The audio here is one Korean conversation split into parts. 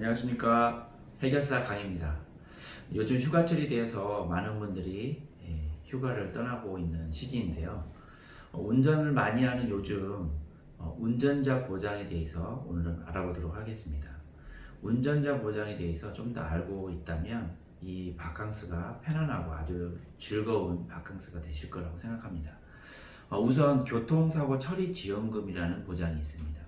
안녕하십니까. 해결사 강입니다. 요즘 휴가철이 되어서 많은 분들이 휴가를 떠나고 있는 시기인데요. 운전을 많이 하는 요즘 운전자 보장에 대해서 오늘은 알아보도록 하겠습니다. 운전자 보장에 대해서 좀 더 알고 있다면 이 바캉스가 편안하고 아주 즐거운 바캉스가 되실 거라고 생각합니다. 우선 교통사고 처리 지원금이라는 보장이 있습니다.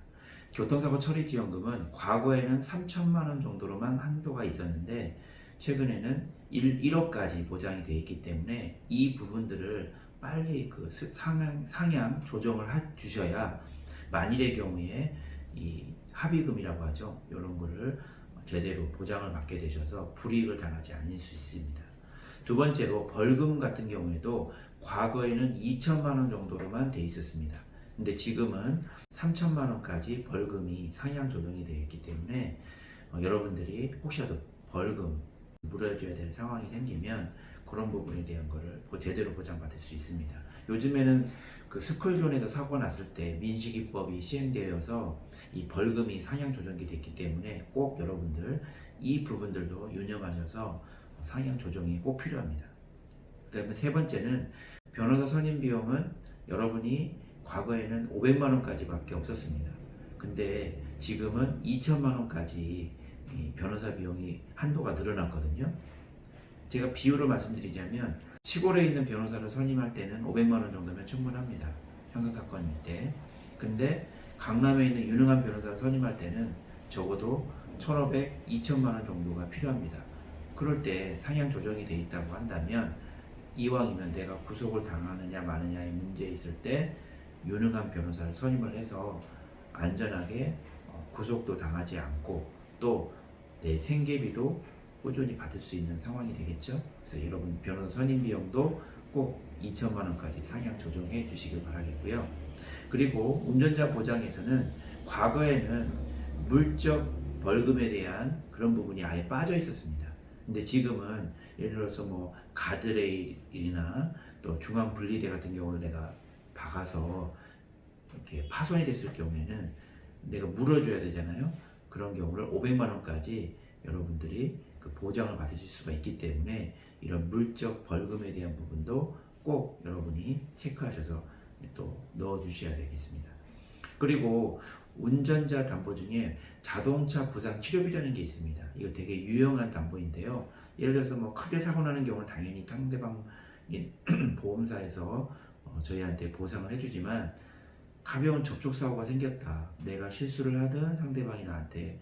교통사고 처리 지원금은 과거에는 3천만 원 정도로만 한도가 있었는데 최근에는 1억까지 보장이 되어 있기 때문에 이 부분들을 빨리 상향 조정을 주셔야 만일의 경우에 이 합의금이라고 하죠. 이런 거를 제대로 보장을 받게 되셔서 불이익을 당하지 않을 수 있습니다. 두 번째로 벌금 같은 경우에도 과거에는 2천만 원 정도로만 돼 있었습니다. 근데 지금은 3천만 원까지 벌금이 상향 조정이 되어 있기 때문에 여러분들이 혹시라도 벌금 물어줘야 될 상황이 생기면 그런 부분에 대한 거를 제대로 보장받을 수 있습니다. 요즘에는 그 스쿨존에서 사고 났을 때 민식이법이 시행되어서 이 벌금이 상향 조정이 됐기 때문에 꼭 여러분들 이 부분들도 유념하셔서 상향 조정이 꼭 필요합니다. 그다음에 세 번째는 변호사 선임 비용은 여러분이 과거에는 500만 원까지밖에 없었습니다. 근데 지금은 2천만 원까지 변호사 비용이 한도가 늘어났거든요. 제가 비유로 말씀드리자면 시골에 있는 변호사를 선임할 때는 500만 원 정도면 충분합니다. 형사사건일 때. 근데 강남에 있는 유능한 변호사를 선임할 때는 적어도 1,500, 2천만 원 정도가 필요합니다. 그럴 때 상향 조정이 돼 있다고 한다면 이왕이면 내가 구속을 당하느냐 마느냐의 문제에 있을 때 유능한 변호사를 선임을 해서 안전하게 구속도 당하지 않고 또 내 생계비도 꾸준히 받을 수 있는 상황이 되겠죠. 그래서 여러분 변호사 선임 비용도 꼭 2천만 원까지 상향 조정해 주시길 바라겠고요. 그리고 운전자 보장에서는 과거에는 물적 벌금에 대한 그런 부분이 아예 빠져 있었습니다. 근데 지금은 예를 들어서 뭐 가드레일이나 또 중앙 분리대 같은 경우를 내가 박아서 이렇게 파손이 됐을 경우에는 내가 물어줘야 되잖아요. 그런 경우를 500만 원까지 여러분들이 그 보장을 받으실 수가 있기 때문에 이런 물적 벌금에 대한 부분도 꼭 여러분이 체크하셔서 또 넣어주셔야 되겠습니다. 그리고 운전자 담보 중에 자동차 부상 치료비라는 게 있습니다. 이거 되게 유용한 담보인데요. 예를 들어서 뭐 크게 사고 나는 경우는 당연히 상대방 보험사에서 저희한테 보상을 해주지만 가벼운 접촉사고가 생겼다. 내가 실수를 하든 상대방이 나한테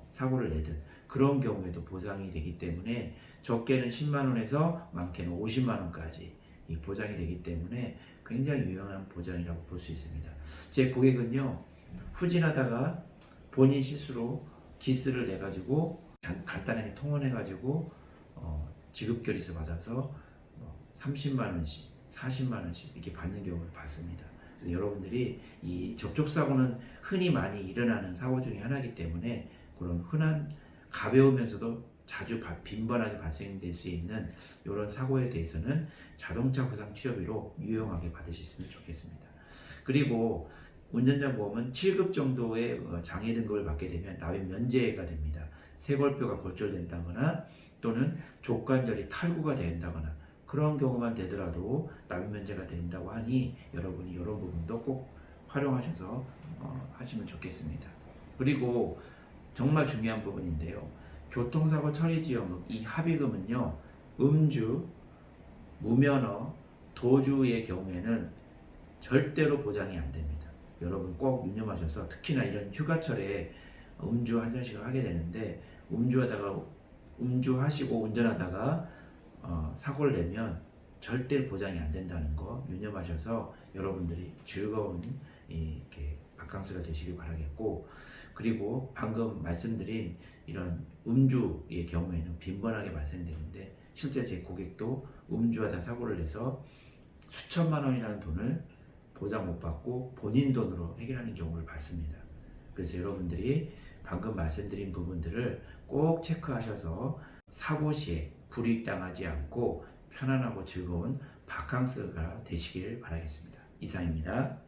사고를 내든 그런 경우에도 보상이 되기 때문에 적게는 10만 원에서 많게는 50만 원까지 이 보장이 되기 때문에 굉장히 유용한 보장이라고 볼 수 있습니다. 제 고객은요, 후진하다가 본인 실수로 기스를 내가지고 간단하게 통원해가지고 지급결의서 받아서 30만 원씩, 40만 원씩 이렇게 받는 경우를 봤습니다. 그래서 여러분들이 이 접촉사고는 흔히 많이 일어나는 사고 중에 하나이기 때문에 그런 흔한 가벼우면서도 자주 빈번하게 발생될 수 있는 이런 사고에 대해서는 자동차 부상 치료비로 유용하게 받으셨으면 좋겠습니다. 그리고 운전자 보험은 7급 정도의 장애 등급을 받게 되면 납입 면제가 됩니다. 쇄골뼈가 골절된다거나 또는 족관절이 탈구가 된다거나 그런 경우만 되더라도 납입 면제가 된다고 하니 여러분이 이런 부분도 꼭 활용하셔서 하시면 좋겠습니다. 그리고 정말 중요한 부분인데요. 교통사고 처리지원금, 이 합의금은요, 음주, 무면허, 도주의 경우에는 절대로 보장이 안 됩니다. 여러분 꼭 유념하셔서 특히나 이런 휴가철에 음주 한 잔씩을 하게 되는데 음주하시고 운전하다가 사고를 내면 절대 보장이 안 된다는 거 유념하셔서 여러분들이 즐거운 이렇게 바캉스가 되시길 바라겠고, 그리고 방금 말씀드린 이런 음주의 경우에는 빈번하게 발생되는데 실제 제 고객도 음주하다 사고를 내서 수천만 원이라는 돈을 보장 못 받고 본인 돈으로 해결하는 경우를 봤습니다. 그래서 여러분들이 방금 말씀드린 부분들을 꼭 체크하셔서 사고 시에 불이익당하지 않고 편안하고 즐거운 바캉스가 되시길 바라겠습니다. 이상입니다.